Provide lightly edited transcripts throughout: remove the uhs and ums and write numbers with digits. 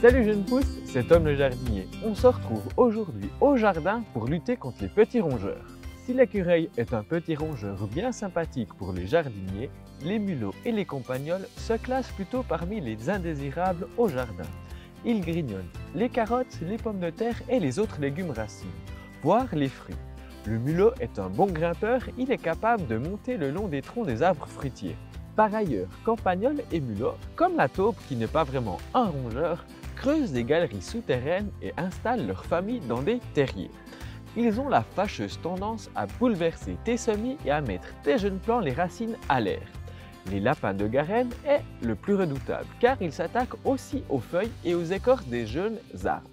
Salut jeunes pousses, c'est Tom le jardinier. On se retrouve aujourd'hui au jardin pour lutter contre les petits rongeurs. Si l'écureuil est un petit rongeur bien sympathique pour les jardiniers, les mulots et les campagnols se classent plutôt parmi les indésirables au jardin. Ils grignonnent les carottes, les pommes de terre et les autres légumes racines, voire les fruits. Le mulot est un bon grimpeur, il est capable de monter le long des troncs des arbres fruitiers. Par ailleurs, campagnols et mulots, comme la taupe qui n'est pas vraiment un rongeur, creusent des galeries souterraines et installent leur famille dans des terriers. Ils ont la fâcheuse tendance à bouleverser tes semis et à mettre tes jeunes plants les racines à l'air. Les lapins de Garenne est le plus redoutable car il s'attaque aussi aux feuilles et aux écorces des jeunes arbres.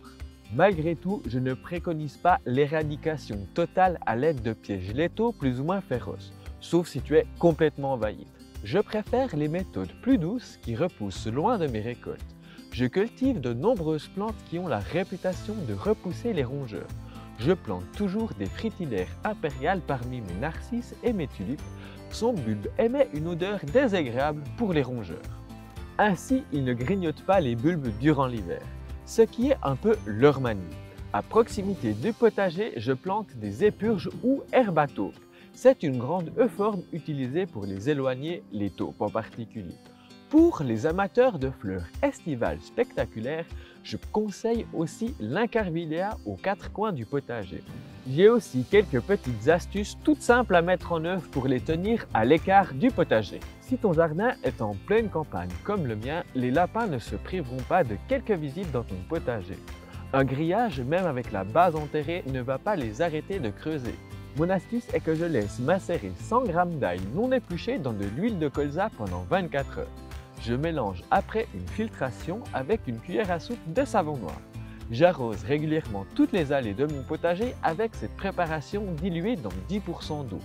Malgré tout, je ne préconise pas l'éradication totale à l'aide de pièges létaux plus ou moins féroces, sauf si tu es complètement envahi. Je préfère les méthodes plus douces qui repoussent loin de mes récoltes. Je cultive de nombreuses plantes qui ont la réputation de repousser les rongeurs. Je plante toujours des fritillaires impériales parmi mes narcisses et mes tulipes. Son bulbe émet une odeur désagréable pour les rongeurs. Ainsi, ils ne grignotent pas les bulbes durant l'hiver, ce qui est un peu leur manie. À proximité du potager, je plante des épurges ou herbes à taupes. C'est une grande euphorbe utilisée pour les éloigner, les taupes en particulier. Pour les amateurs de fleurs estivales spectaculaires, je conseille aussi l'incarvilléa aux quatre coins du potager. J'ai aussi quelques petites astuces toutes simples à mettre en œuvre pour les tenir à l'écart du potager. Si ton jardin est en pleine campagne comme le mien, les lapins ne se priveront pas de quelques visites dans ton potager. Un grillage, même avec la base enterrée, ne va pas les arrêter de creuser. Mon astuce est que je laisse macérer 100 g d'ail non épluché dans de l'huile de colza pendant 24 heures. Je mélange après une filtration avec une cuillère à soupe de savon noir. J'arrose régulièrement toutes les allées de mon potager avec cette préparation diluée dans 10% d'eau.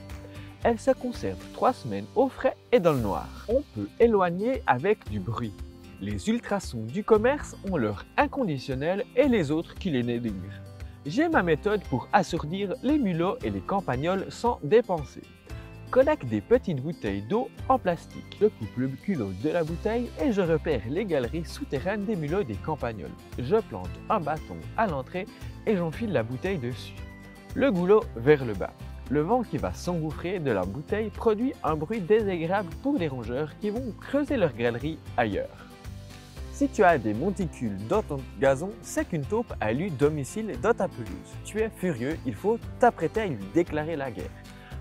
Elle se conserve 3 semaines au frais et dans le noir. On peut éloigner avec du bruit. Les ultrasons du commerce ont leur inconditionnel et les autres qui les dénigrent. J'ai ma méthode pour assourdir les mulots et les campagnols sans dépenser. Collecte des petites bouteilles d'eau en plastique. Je coupe le culot de la bouteille et je repère les galeries souterraines des mulots et des campagnols. Je plante un bâton à l'entrée et j'enfile la bouteille dessus. Le goulot vers le bas. Le vent qui va s'engouffrer de la bouteille produit un bruit désagréable pour les rongeurs qui vont creuser leur galerie ailleurs. Si tu as des monticules dans ton gazon, c'est qu'une taupe a élu domicile dans ta pelouse. Tu es furieux, il faut t'apprêter à lui déclarer la guerre.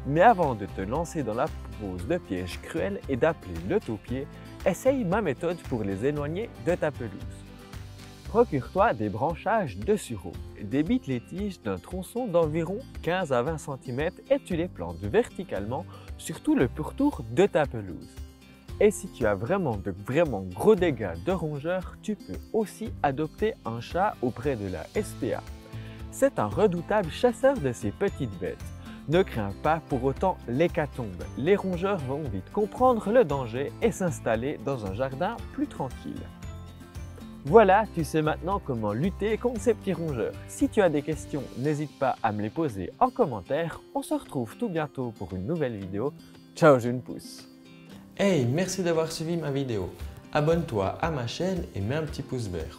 Mais avant de te lancer dans la pose de pièges cruels et d'appeler le taupier, essaye ma méthode pour les éloigner de ta pelouse. Procure-toi des branchages de sureau. Débite les tiges d'un tronçon d'environ 15 à 20 cm et tu les plantes verticalement sur tout le pourtour de ta pelouse. Et si tu as vraiment de gros dégâts de rongeurs, tu peux aussi adopter un chat auprès de la SPA. C'est un redoutable chasseur de ces petites bêtes. Ne crains pas pour autant l'hécatombe. Les rongeurs vont vite comprendre le danger et s'installer dans un jardin plus tranquille. Voilà, tu sais maintenant comment lutter contre ces petits rongeurs. Si tu as des questions, n'hésite pas à me les poser en commentaire. On se retrouve tout bientôt pour une nouvelle vidéo. Ciao jeune pouce! Hey, merci d'avoir suivi ma vidéo. Abonne-toi à ma chaîne et mets un petit pouce vert.